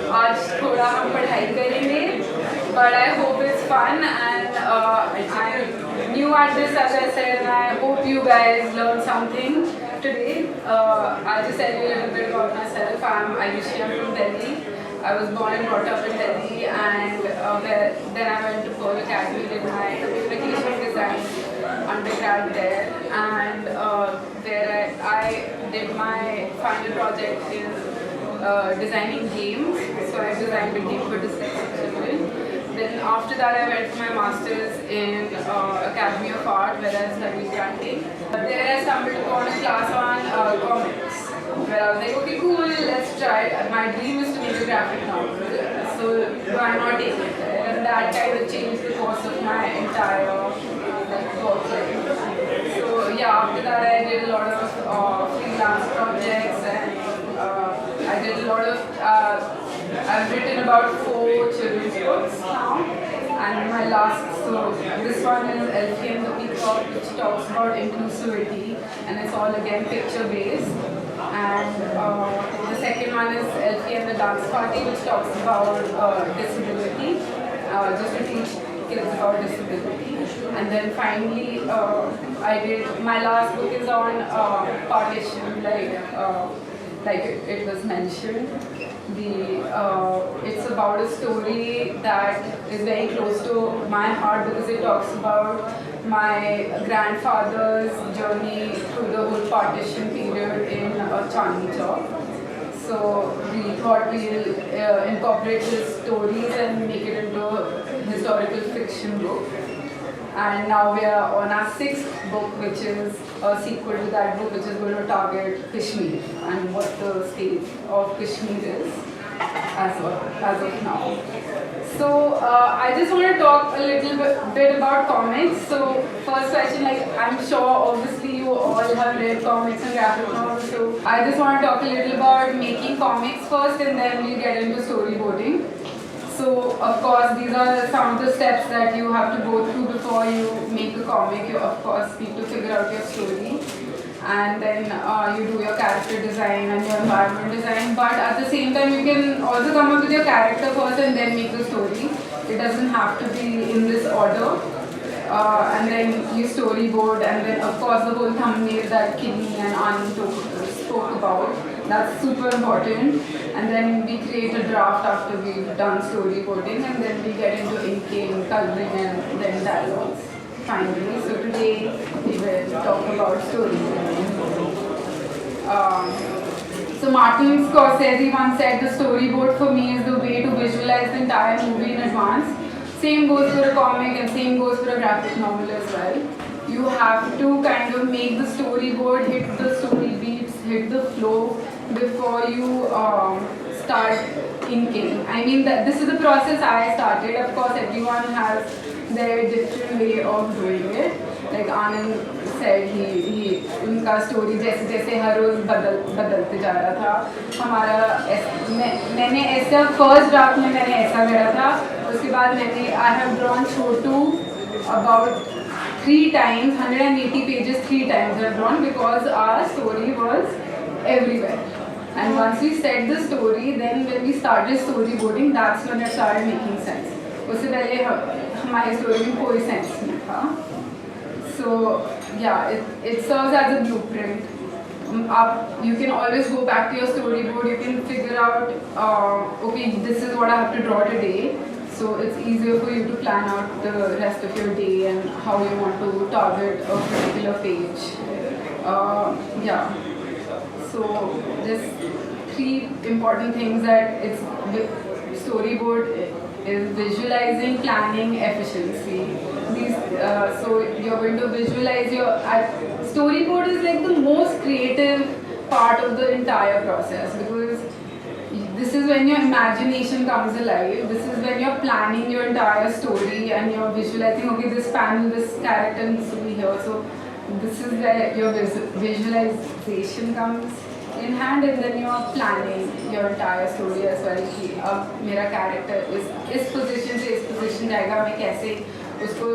आज थोड़ा हम पढ़ाई करेंगे, but I hope it's fun and I'm new at this, as I said, and I hope you guys learned something today. I'll just tell you a little bit about myself. I'm Ayushi. I'm from Delhi. I was born and brought up in Delhi, and then I went to Pearl Academy, did my communication design undergrad there, and where I did my final project in designing games. So I designed a game for dyslexic children. Then after that I went for my masters in Academy of Art where I studied granting. There I stumbled upon a class on comics where I was like, okay cool, let's try it. My dream is to make a graphic novel, so why not take it there? And that kind of changed the course of my entire work life. So yeah, after that I did a lot of freelance projects and I did a lot of, I've written about 4 children's books now, and my last, so this one is Elfie and the Peacock, which talks about inclusivity, and it's all again picture based. And the second one is Elfie and the Dance Party, which talks about disability, just to teach kids about disability. And then finally, I did, my last book is on partition, like it was mentioned. It's about a story that is very close to my heart because it talks about my grandfather's journey through the whole partition period in Chandni Chowk. So we thought we'll incorporate his stories and make it into a historical fiction book. And now we are on our 6th book, which is a sequel to that book, which is going to target Kashmir and what the state of Kashmir is as of now. So I just want to talk a little bit about comics. So first question, like I'm sure obviously you all have read comics and graphic novels. So I just want to talk a little about making comics first, and then we get into storyboarding. So of course these are some of the steps that you have to go through before you make a comic. You of course need to figure out your story, and then you do your character design and your environment design. But at the same time you can also come up with your character first and then make the story. It doesn't have to be in this order. And then you storyboard, and then of course the whole thumbnail that Kimi and Anand spoke about. That's super important. And then we create a draft after we've done storyboarding, and then we get into inking, coloring, and then dialogues finally. So today we will talk about storyboarding. So Martin Scorsese once said, the storyboard for me is the way to visualize the entire movie in advance. Same goes for a comic and same goes for a graphic novel as well. You have to kind of make the storyboard, hit the story beats, hit the flow before you start inking. I mean, this is the process I started. Of course, everyone has their different way of doing it. Like Anand said, उनका story जैसे जैसे हर रोज बदलते जा रहा था. मैंने ऐसा first draft में मैंने ऐसा करा था. उसके बाद I have drawn Chotu about 3 times, 180 pages 3 times I have drawn, because our story was everywhere. And once we set the story, then when we started storyboarding, that's when it started making sense. उससे पहले हमारी story में कोई sense नहीं था. So yeah, it serves as a blueprint. You can always go back to your storyboard. You can figure out, okay, this is what I have to draw today. So it's easier for you to plan out the rest of your day and how you want to target a particular page. Yeah. So just 3 important things that it's storyboard is visualizing, planning, efficiency. So you're going to visualize your storyboard is like the most creative part of the entire process, because this is when your imagination comes alive. This is when you're planning your entire story and you're visualizing, okay, this panel, this character needs to be here. So this is where your visualization comes in hand, and then you're planning your entire story as well. कि अब मेरा character इस position से इस position जाएगा, मैं कैसे उसको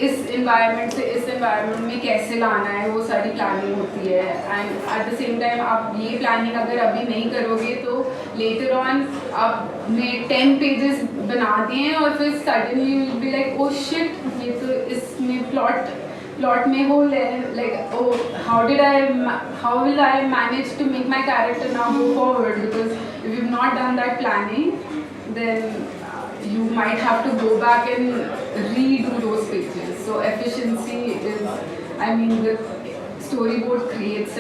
इस environment से इस environment में कैसे लाना है, वो सारी planning होती है. And at the same time आप ये planning अगर अभी नहीं करोगे तो later on आपने 10 पेजेस बना दिए हैं और फिर suddenly you will be like oh shit, ये तो इसमें प्लॉट में होल है, like oh how will I manage to make my character now go forward, because if you have not done that planning then you might have to go back and redo those pages. So efficiency is, I mean, the storyboard creates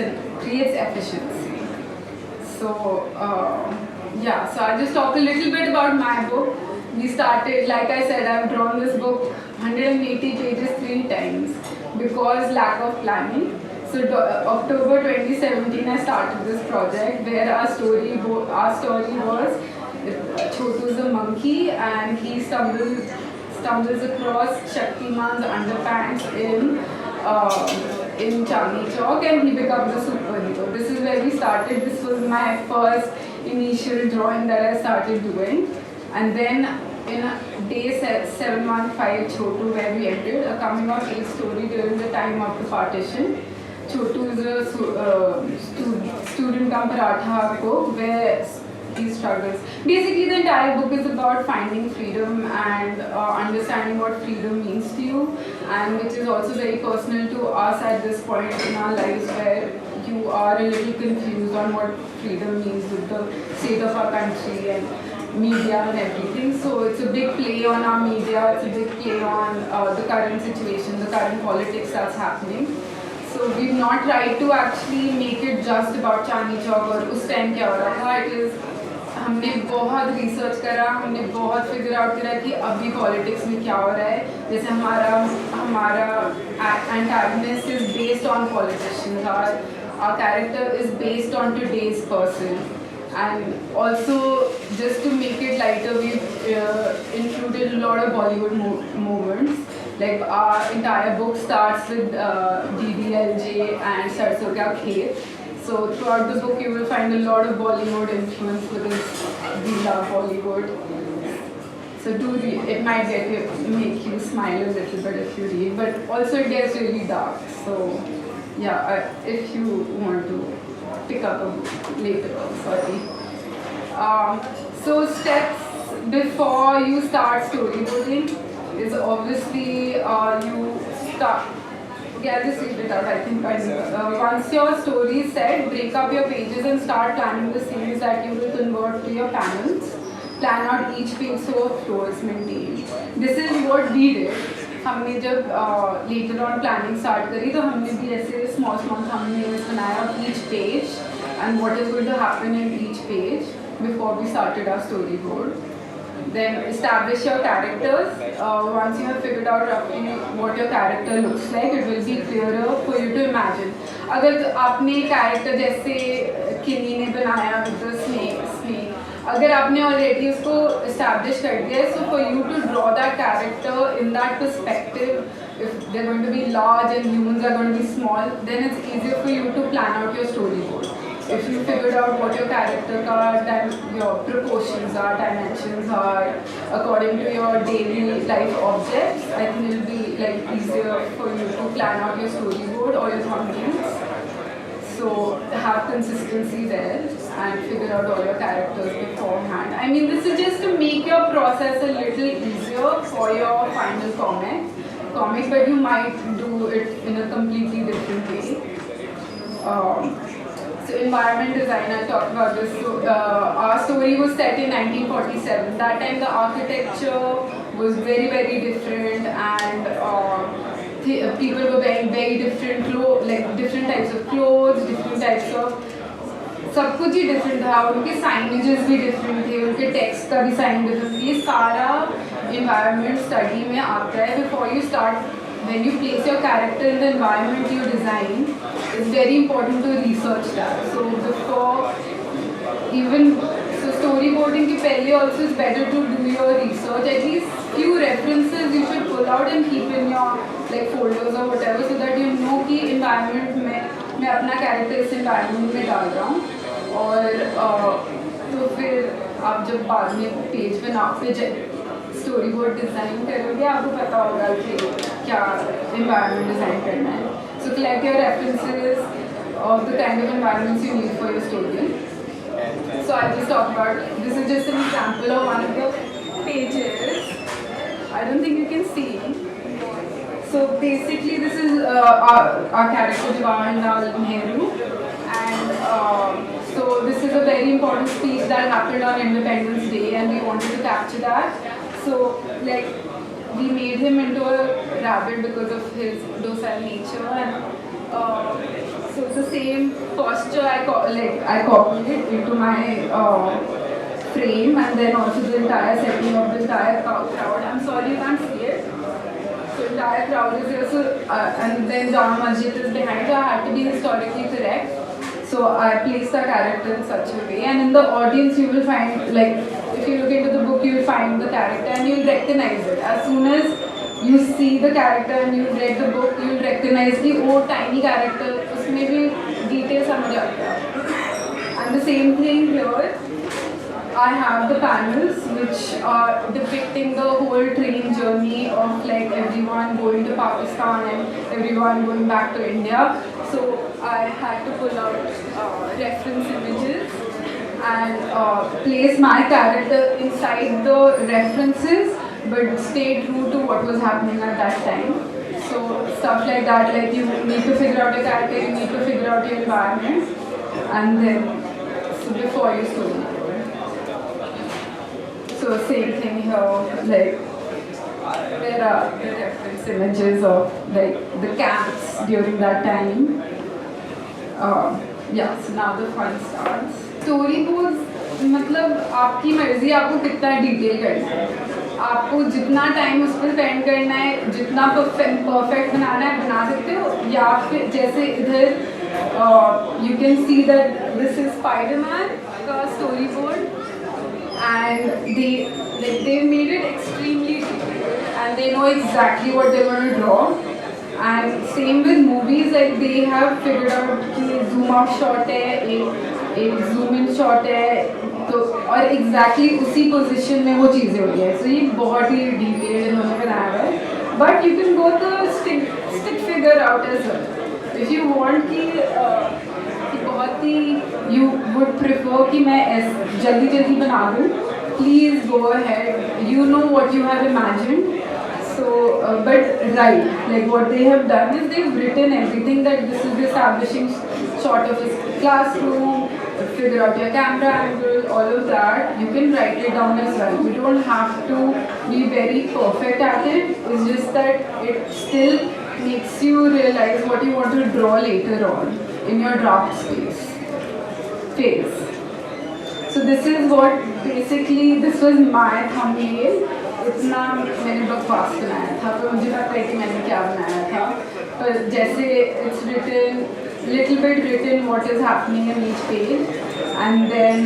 efficiency. So yeah, so I'll just talk a little bit about my book. We started, like I said, I've drawn this book 180 pages 3 times because lack of planning. So October 2017 I started this project where our story was Chotu's a monkey and he stumbles across Shaktiman's underpants in Chandni Chowk and he becomes a superhero. This is where we started. This was my first initial drawing that I started doing, and then in day 715 Chotu, where we ended, a coming of age story during the time of the partition. Chotu is a student come paratha cook where he struggles. Basically, the entire book is about finding freedom and understanding what freedom means to you, and which is also very personal to us at this point in our lives where you are a little confused on what freedom means with the state of our country and media and everything. So it's a big play on our media, it's a big play on the current situation, the current politics that's happening. So we've not tried to actually make it just about Chandni Chowk or उस time क्या हो रहा था. It is हमने बहुत research करा, हमने बहुत फिगर आउट करा कि अभी पॉलिटिक्स में क्या हो रहा है. जैसे हमारा antagonist is based on politicians, our character is based on today's person, and also just to make it lighter we've included a lot of Bollywood moments. Like our entire book starts with DDLJ and Sarson Ka Khet. So throughout the book you will find a lot of Bollywood influence because we love Bollywood. So do read. It might make you smile a little bit if you read, but also it gets really dark. So yeah, if you want to pick up a book later on, sorry. So steps before you start storyboarding is obviously you start. Okay, I'll just read it out. I think I know. Once your story is set, break up your pages and start planning the scenes that you will convert to your panels. Plan out each page so a flow is maintained. This is what we did. हमने जब later on planning start करी तो हमने भी ऐसे small thumbnails बनाया of each page and what is going to happen in each page before we started our storyboard. Then establish your characters. Once you have figured out roughly what your character looks like, it will be clearer for you to imagine. अगर आपने character जैसे किन्नी ने बनाया with the snake, अगर आपने already उसको establish कर दिया है, so for you to draw that character in that perspective, if they're going to be large and humans are going to be small, then it's easier for you to plan out your storyboard. If you figured out what your character your proportions are, dimensions are, according to your daily life objects, I think it will be like easier for you to plan out your storyboard or your thumbnails. So have consistency there and figure out all your characters beforehand. I mean, this is just to make your process a little easier for your final comic, but you might do it in a completely different way. So environment design, I talked about this. So, our story was set in 1947. That time the architecture was very, very different, and people were wearing very different clothes, like different types of clothes, different types of सब कुछ ही different था. उनके signages भी different थे, उनके text का भी sign different. ये सारा environment study में आता है. Before you start, when you place your character in the environment you design, it's very important to research that. So before storyboarding के पहले also it's better to do your research. At least few references you should pull out and keep in your like folders or whatever, so that you know कि environment में मैं अपना character इस environment में डाल रहा हूँ. और तो फिर आप जब बाद में पेज पे स्टोरी बोर्ड डिज़ाइन करोगे आपको पता होगा कि क्या environment डिज़ाइन करना है. So collect your references of the kind of environments you need for your story. So I'll just talk about, this is just an example of one of the pages. I don't think you can see. So basically this is our character Jawaharlal Nehru, and so this is a very important speech that happened on Independence Day, and we wanted to capture that. So like we made him into a rabbit because of his docile nature, and so the same posture I copied it into my frame, and then also the entire setting of the entire crowd. I'm sorry you can't see it. So entire crowd is here, so, and then Jama Masjid is behind, so I had to be historically correct. So I placed the character in such a way, and in the audience you will find, like, if you look into the book, you will find the character and you will recognize it. As soon as you see the character and you read the book, you will recognize the tiny character, उसमें भी details समझ आता है. And the same thing here. I have the panels which are depicting the whole train journey of like everyone going to Pakistan and everyone going back to India. So I had to pull out reference images and place my character inside the references, but stay true to what was happening at that time. So stuff like that, like you need to figure out your character, you need to figure out your environment, and then so before you story. So same thing here, like there are the reference images of like the camps during that time. Yeah, so now the fun starts. Storyboards मतलब आपकी मर्जी आपको कितना detail करना है, आपको जितना time उस पर स्पेंड करना है, जितना परफेक्ट बनाना है बना सकते हो, या फिर जैसे इधर you can see that this is Spider-Man का storyboard. And they made it extremely detailed, and they know exactly what they're going to draw. And same with movies, like they have figured out कि zoom out shot है, एक zoom in shot है, तो और exactly उसी position में वो चीज़ें होती हैं. So ये बहुत ही detailed इन्होंने बनाया हुआ है. But you can go the stick figure out as well. If you want कि बहुत ही you would prefer कि मैं जल्दी बना दूँ, please go ahead. You know what you have imagined. So, but right, like what they have done is they've written everything, that this is the establishing shot of a classroom, figure out your camera angle, all of that. You can write it down as well. You don't have to be very perfect at it. It's just that it still makes you realize what you want to draw later on in your draft phase. So this is what basically, this was my thumbnail. इतना मैंने बकवास बनाया था, तो मुझे पता है कि मैंने क्या बनाया था. पर जैसे it's written, little bit written what is happening in each page, and then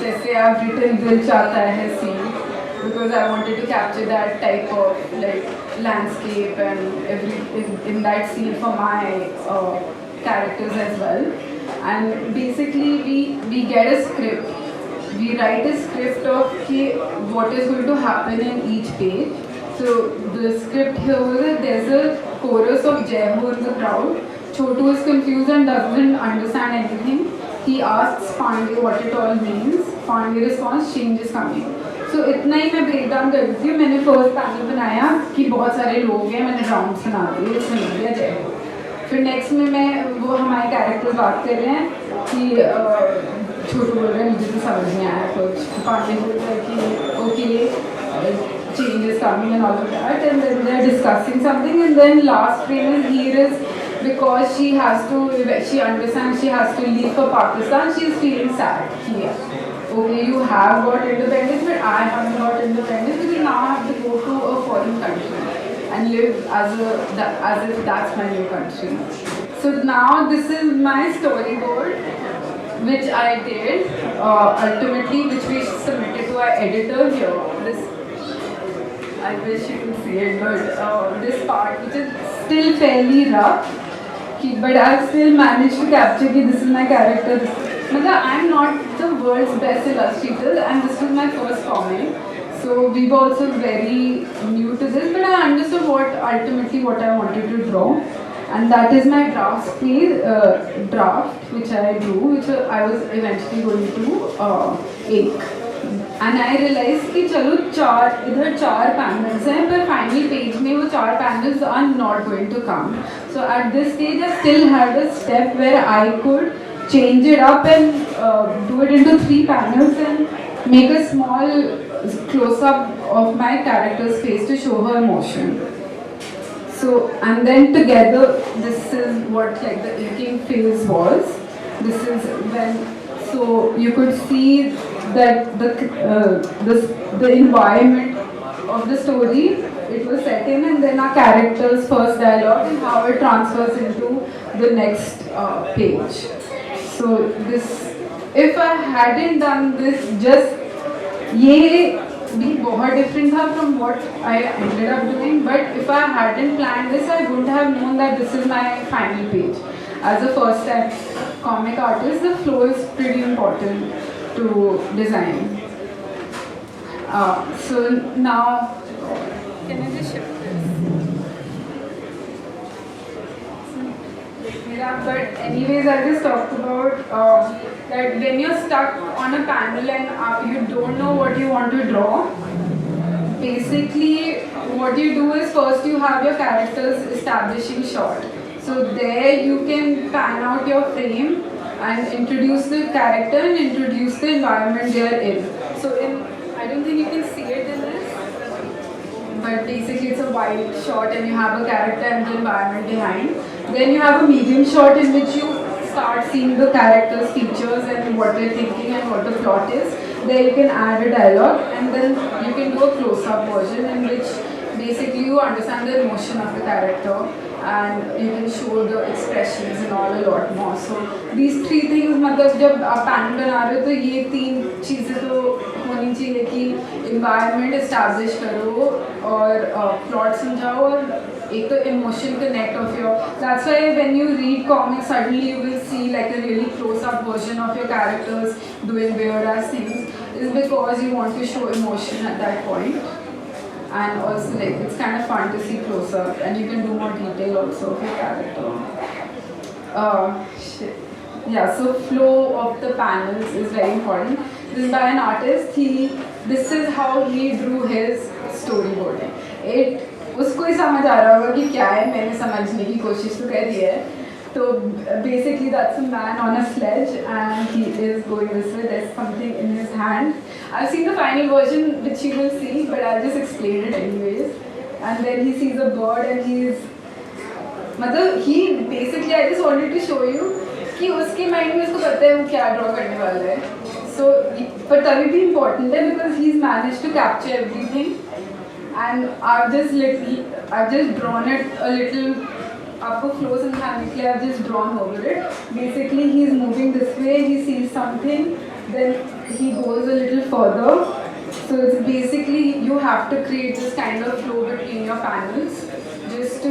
जैसे I've written दिल चाहता है scene, because I wanted to capture that type of like landscape and in that scene for my characters as well. And basically we get a script. We write a script of what is going to happen in each page. So the script here was that there's a chorus of Jai Ho in the crowd. Chotu is confused and doesn't understand anything. He asks Pandey what it all means. Pandey responds, change is coming. So इतना ही मैं break down कर देती हूँ. मैंने first panel बनाया कि बहुत सारे लोग हैं, मैंने राउंड्स बना दिए, उसमें लिख दिया जय हो. फिर नेक्स्ट में मैं वो हमारे कैरेक्टर्स बात कर रहे हैं कि छोटू बोल रहे हैं मुझे तो समझ नहीं आया कुछ. पांडे बोल रहे हैं कि okay change is coming and all of that, and then they're discussing something, and then last frame is here is because she understands she has to leave for Pakistan. She is feeling sad here. Okay, you have got independence, but I haven't got independence because now I have to go to a foreign country and live as if that's my new country. So now this is my storyboard, which I did ultimately, which we submitted to our editor here. I wish you could see it, but this part, which is still fairly rough, but I've still managed to capture that this is my character. I'm not the world's best illustrator, and this was my first comic. So we were also very new to this, but I understood ultimately what I wanted to draw. And that is my draft which I drew, which I was eventually going to ink. And I realized कि चलो इधर चार panels हैं, पर final page में वो चार panels are not going to come. So at this stage I still had a step where I could change it up and do it into 3 panels and make a small close-up of my character's face to show her emotion. So, and then together, this is what like the inking phase was. This is when, so you could see that the environment of the story, it was set in, and then our character's first dialogue and how it transfers into the next page. So this, if I hadn't done this, just ये भी बहुत different था from what I ended up doing. But if I hadn't planned this, I wouldn't have known that this is my final page. As a first-time comic artist, the flow is pretty important to design. So now, can I just shift this? But anyways, I just talked about that when you're stuck on a panel and you don't know what you want to draw, basically what you do is first you have your character's establishing shot. So there you can pan out your frame and introduce the character and introduce the environment they are in. So I don't think you can see it in this, but basically it's a wide shot and you have a character and the environment behind. Then you have a medium shot in which you start seeing the character's features and what they're thinking and what the plot is. There you can add a dialogue, and then you can do a close-up version in which basically you understand the emotion of the character and you can show the expressions and all a lot more. So these 3 things, मतलब जब आप panel बना रहे हो तो ये 3 चीज़ें तो होनी चाहिए कि environment establish करो और plot समझाओ और एक तो emotion connect of your. That's why when you read comics, suddenly you will see like a really close-up version of your characters doing weird-ass things. Is because you want to show emotion at that point. And also like it's kind of fun to see close up and you can do more detail also of your character. Yeah, so flow of the panels is very important. This is by an artist. This is how he drew his storyboarding. उसको ही समझ आ रहा होगा कि क्या है, मैंने समझने की कोशिश तो करी है. So basically that's a man on a sledge and he is going this way. There's something in his hand. I've seen the final version which you will see, but I'll just explain it anyways. And then he sees a bird and he basically, I just wanted to show you कि उसके mind में उसको पता है वो क्या draw करने वाला है. So but तभी भी important है because he's managed to capture everything. And I've just drawn it a little. आपको flow समझाने के लिए I've just drawn over it. Basically, he's moving this way. He sees something, then he goes a little further. So it's basically you have to create this kind of flow between your panels, just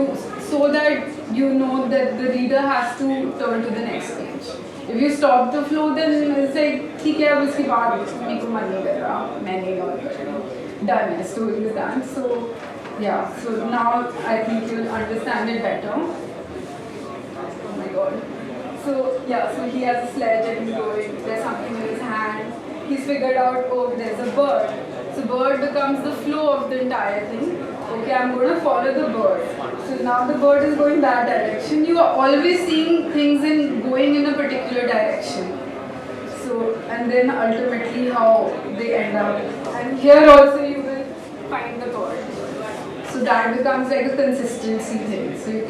so that you know that the reader has to turn to the next page. If you stop the flow, then it's like ठीक है अब इसके बाद मेरे को मन नहीं कर रहा, मैं नहीं करूँगा. Done, my story is done. So yeah, so now I think you'll understand it better. Oh my god. So yeah, so he has a sledge and he's going, there's something in his hand. He's figured out, oh, there's a bird. So bird becomes the flow of the entire thing. Okay, I'm going to follow the bird. So now the bird is going that direction. You are always seeing things going in a particular direction. So, and then ultimately how they end up. And here also you will find the bird. So that becomes like a consistency thing. So you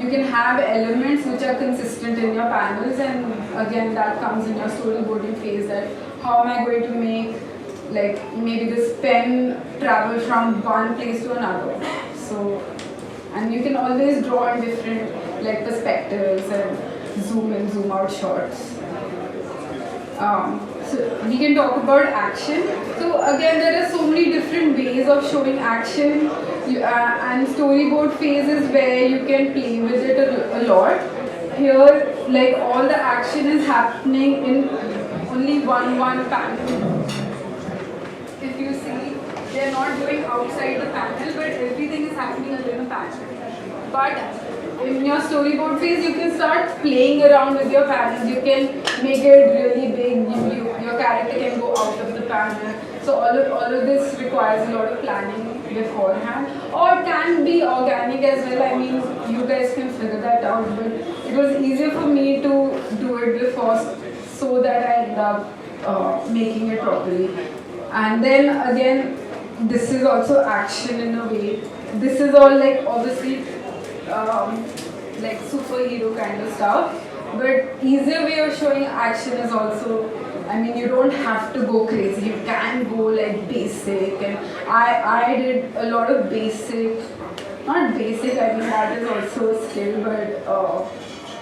can have elements which are consistent in your panels, and again that comes in your storyboarding phase, that how am I going to make like maybe this pen travel from one place to another. So, and you can always draw in different like perspectives and zoom in, zoom out shots. So we can talk about action. So again, there are so many different ways of showing action, and storyboard phase is where you can play with it a lot. Here, like all the action is happening in only one panel. If you see, they are not going outside the panel, but everything is happening within the panel. But in your storyboard phase, you can start playing around with your panels. You can make it really big. Your character can go out of the panel. So all of this requires a lot of planning beforehand, or it can be organic as well. I mean, you guys can figure that out. But it was easier for me to do it before, so that I end up making it properly. And then again, this is also action in a way. This is all like obviously like superhero kind of stuff. But easier way of showing action is also, I mean, you don't have to go crazy. You can go like basic, and I did a lot of basic, not basic. I mean that is also a skill, but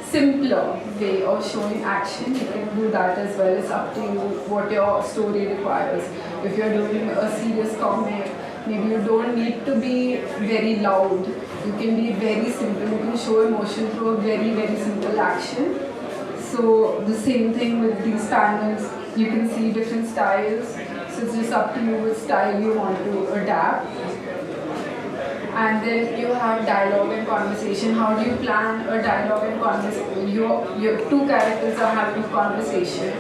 simpler way of showing action. You can do that as well. It's up to you what your story requires. If you're doing a serious comic, maybe you don't need to be very loud. You can be very simple. You can show emotion through a very, very simple action. So the same thing with these panels. You can see different styles. So it's just up to you which style you want to adapt. And then you have dialogue and conversation. How do you plan a dialogue and conversation? Your two characters are having a conversation.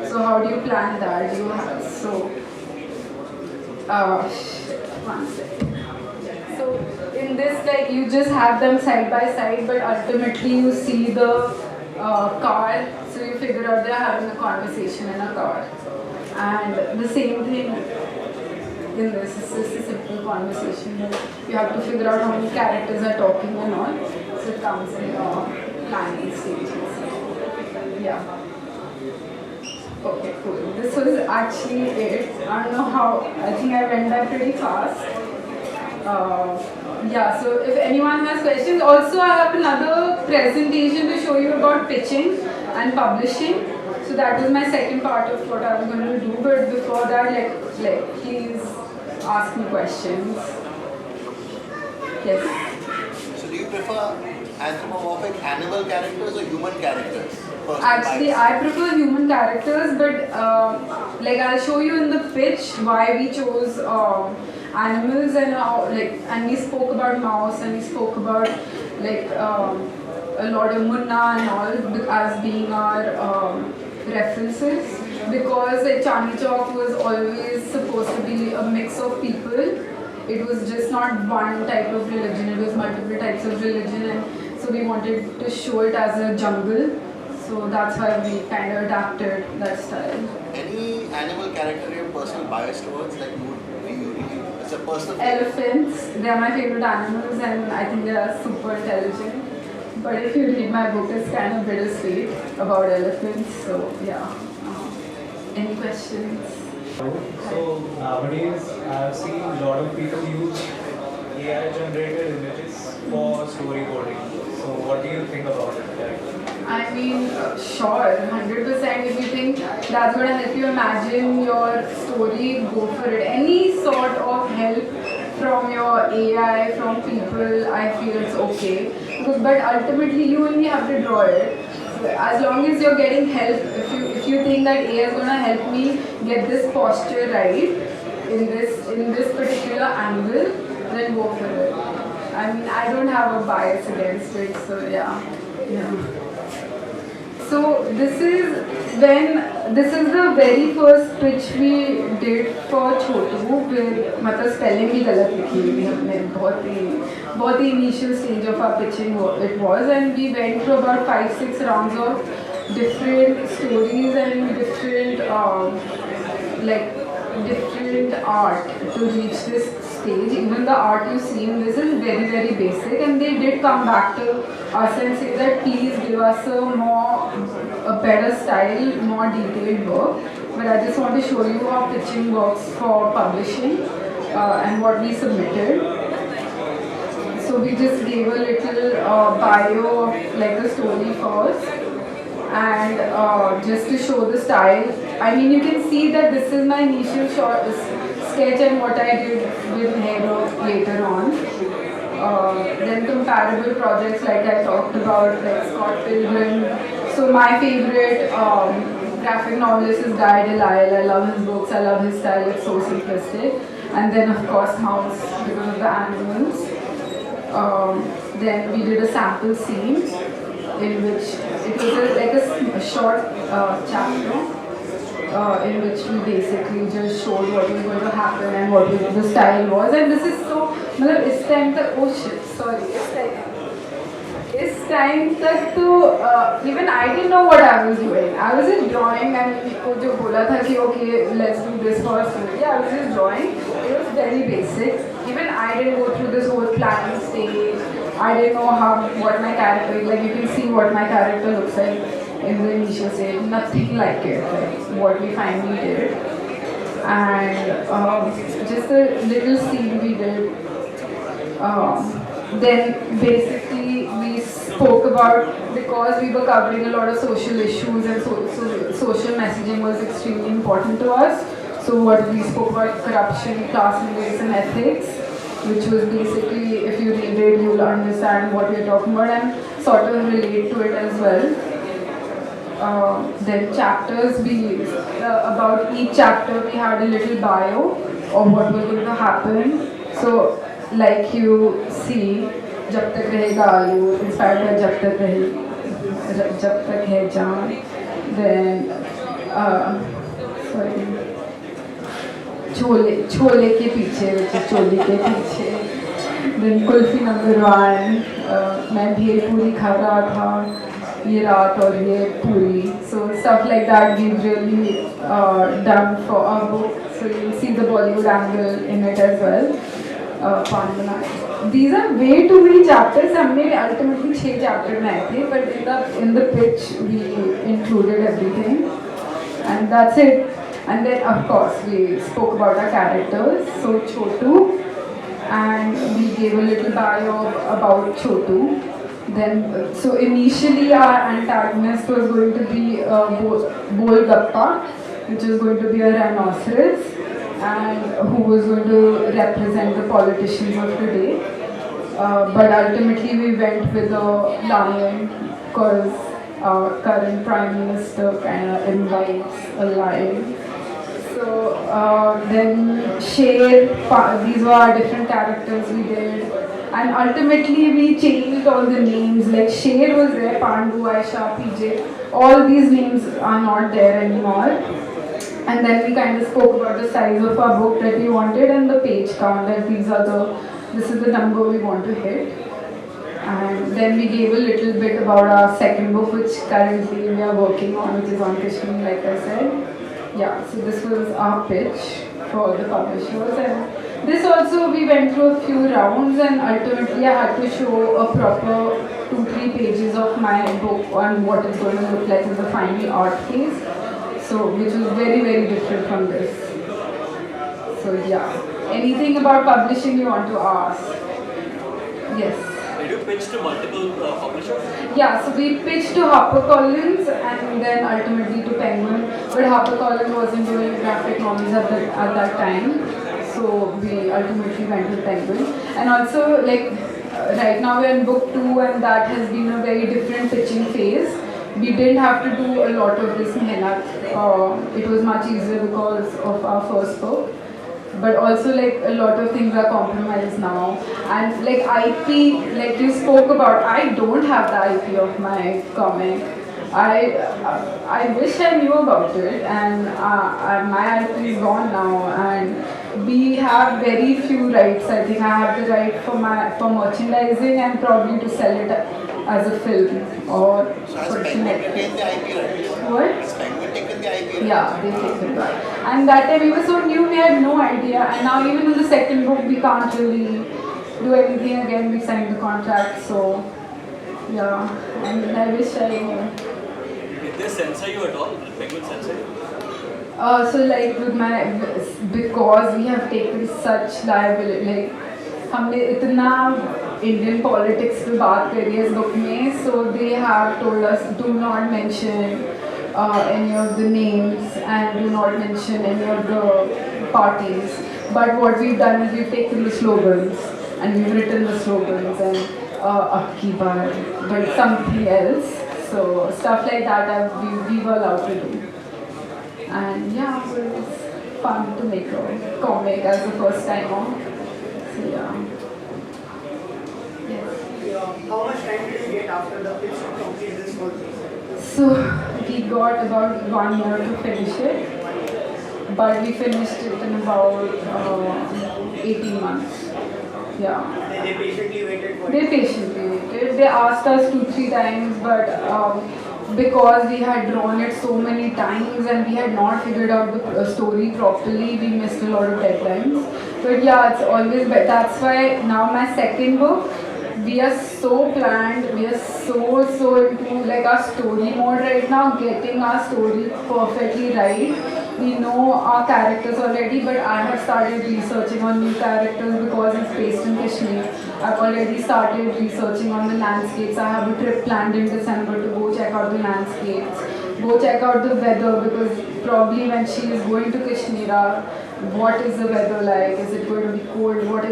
So how do you plan that? You have one second. So in this, like, you just have them side by side, but ultimately you see the car. So you figure out they're having a conversation in a car. And the same thing in this, it's just a simple conversation. You have to figure out how many characters are talking and all. So it comes in planning stages. Yeah. Okay, cool. This was actually it. I don't know how, I think I went by pretty fast. Yeah, so if anyone has questions, also I have another presentation to show you about pitching and publishing. So that was my second part of what I was going to do. But before that, like please ask me questions. Yes. So do you prefer anthropomorphic animal characters or human characters? Actually, I prefer human characters, but like I'll show you in the pitch why we chose animals, and how, and we spoke about mouse, and we spoke about a lot of Munna and all as being our references, because Chandni Chowk was always supposed to be a mix of people. It was just not one type of religion, it was multiple types of religion, and so we wanted to show it as a jungle. So that's why we kind of adapted that style. Any animal character you have personal bias towards, like it's a personal Elephants, they are my favorite animals, and I think they are super intelligent. But if you read my book, it's kind of bittersweet about elephants, so yeah. Any questions? So nowadays I've seen a lot of people use AI generated images for storyboarding. So what do you think about it? I mean, sure, 100%. If you think that's going to help you imagine your story, go for it. Any sort of help from your AI, from people, I feel it's okay. But ultimately, you only have to draw it. So as long as you're getting help, if you think that AI is going to help me get this posture right in this particular angle, then go for it. I mean, I don't have a bias against it, so yeah. So this is the very first pitch we did for Chotu, with मतलब spelling भी गलत लिखी हुई हमने, बहुत ही initial stage of our pitching it was, and we went through about 5-6 rounds of different stories and different different art to reach this stage. Even the art you see in this is very, very basic, and they did come back to us and say that please give us a better style, more detailed work. But I just want to show you how pitching works for publishing and what we submitted. So we just gave a little bio of the story first, and just to show the style. I mean, you can see that this is my initial sketch and what I did with Hero later on. Then comparable projects like I talked about, like Scott Pilgrim. So my favorite graphic novelist is Guy Delisle. I love his books, I love his style, it's so simplistic. And then of course Mouse, because of the animals. Then we did a sample scene in which it was like a short chapter in which we basically just showed what was going to happen and what the style was. And this is so, मतलब इस time तक, oh shit, sorry, इस time तक तो even I didn't know what I was doing. I was just drawing and वो जो बोला था कि okay, let's do this for a story. I was just drawing. It was very basic. Even I didn't go through this whole planning stage. I didn't know what my character is like. You can see what my character looks like in the initial stage. Nothing like it. Like what we finally did, and just a little scene we did. Then basically we spoke about, because we were covering a lot of social issues and social messaging was extremely important to us. So what we spoke about corruption, class and race and ethics, which was basically, if you read it, you'll understand what we're talking about and sort of relate to it as well. Then chapters, about each chapter we had a little bio of what was going to happen. So like you see, जब तक रहेगा आयु, inspired by जब तक है जान, then sorry, chole के पीछे, which is चोली के पीछे, then कुल्फी नंबर 1, मैं भेलपूरी खा रहा था ये रात और ये पूरी. So stuff like that we've really done for our book. So you'll see the Bollywood angle in it as well. These are way too many chapters. हमने ultimately 6 chapters बनाए थे, but in the pitch we included everything, and that's it. And then of course we spoke about our characters. So Chotu, and we gave a little bio about Chotu. Then so initially our antagonist was going to be Golgappa, which is going to be a rhinoceros, and who was going to represent the politicians of today. But ultimately we went with a lion because our current Prime Minister kind of invites a lion. So then Sher, these were our different characters we did. And ultimately we changed all the names, like Sher was there, Pandu, Aisha, PJ, all these names are not there anymore. And then we kind of spoke about the size of our book that we wanted and the page count, that this is the number we want to hit. And then we gave a little bit about our second book, which currently we are working on, which is on Kashmir, like I said. Yeah, so this was our pitch for the publishers. And this also, we went through a few rounds, and ultimately I had to show a proper 2-3 pages of my book on what it's going to look like in the final art phase. So, which was very, very different from this. So yeah. Anything about publishing you want to ask? Yes. Did you pitch to multiple publishers? Yeah, so we pitched to HarperCollins and then ultimately to Penguin. But HarperCollins wasn't doing graphic novels at that time. So we ultimately went to Penguin. And also, like, right now we're in book 2 and that has been a very different pitching phase. We didn't have to do a lot of this mehnat. It was much easier because of our first book. But also, like, a lot of things are compromised now. And like IP, like you spoke about, I don't have the IP of my comic. I wish I knew about it, and my IP is gone now, and we have very few rights. I think I have the right for merchandising and probably to sell it as a film or So has for Penguin taken the IP, right? What? Has Penguin taken the IP? Yeah, they take it back. And that time we were so new, we had no idea. And now even in the second book, we can't really do anything again. We signed the contract, so yeah. And I wish I knew. Did they censor you at all? Did Penguin censor you? So like with because we have taken such liability, like हमने इतना Indian politics पे बात करी है इस book में, so they have told us do not mention any of the names and do not mention any of the parties. But what we've done is we've taken the slogans and we've written the slogans and Ab ki baar, but something else. So stuff like that we were allowed to do. And yeah, so it was fun to make a comic as the first time on. So yeah. how much time did you get after the pitch to complete this whole thing? So we got about 1 year to finish it, but we finished it in about 18 months. Yeah. They patiently waited for They it. patiently waited. They asked us 2-3 times, but because we had drawn it so many times and we had not figured out the story properly, we missed a lot of deadlines. But yeah, it's always better. That's why now my second book, we are so planned, we are so into like our story mode right now, getting our story perfectly right. We know our characters already, but I have started researching on new characters because it's based in Kashmir. I've already started researching on the landscapes. I have a trip planned in December to go check out the landscapes, go check out the weather, because probably when she is going to Kashmir, what is the weather like? Is it going to be cold? What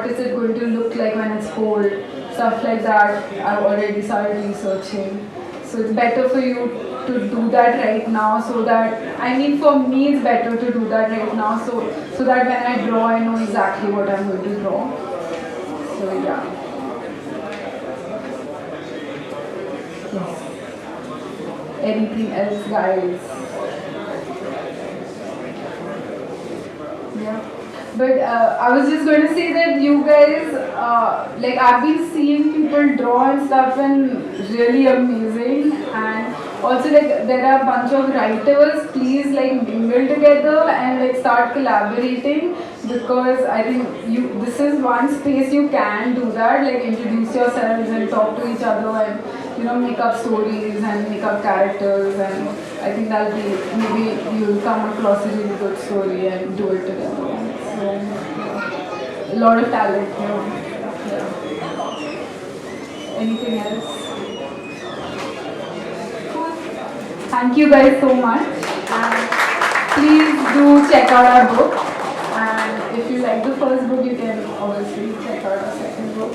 is it going to look like when it's cold? Stuff like that. I've already started researching. So it's better for you to do that right now, so that, I mean, for me it's better to do that right now, so that when I draw I know exactly what I'm going to draw. So yeah. Yes. Anything else, guys? Yeah. But I was just going to say that you guys, like I've been seeing people draw and stuff and really amazing, and also like there are a bunch of writers, please like mingle together and like start collaborating, because I think this is one space you can do that, like introduce yourselves and talk to each other and make up stories and make up characters, and I think that'll be, maybe you'll come across a really good story and do it together. So, a lot of talent here. Yeah. Anything else? Cool. Thank you guys so much. And please do check out our book. And if you like the first book, you can obviously check out our second book.